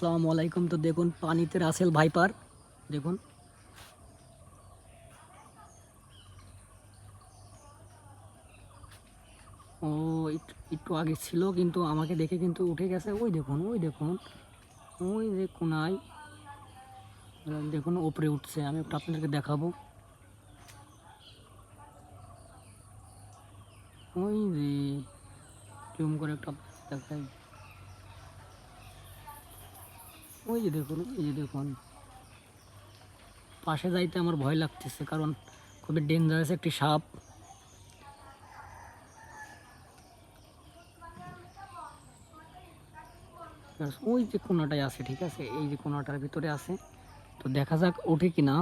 আসসালামু আলাইকুম। তো দেখুন পানিতে রাসেল ভাইপার দেখুন। ও একটু আগে ছিল কিন্তু আমাকে দেখে কিন্তু উঠে গেছে। ওই দেখুন ওই যে কোনায় দেখুন ওপরে উঠছে। আমি একটু আপনাদেরকে দেখাবো। ওই যে জুম করে একটু দেখাই। ওই যে দেখুন পাশে যাইতে আমার ভয় লাগতেছে, কারণ খুবই ডেঞ্জারাস একটি সাপ। ওই যে কোনাটায় আছে, ঠিক আছে, এই যে কোনাটার ভিতরে আছে। তো দেখা যাক ওঠে কিনা।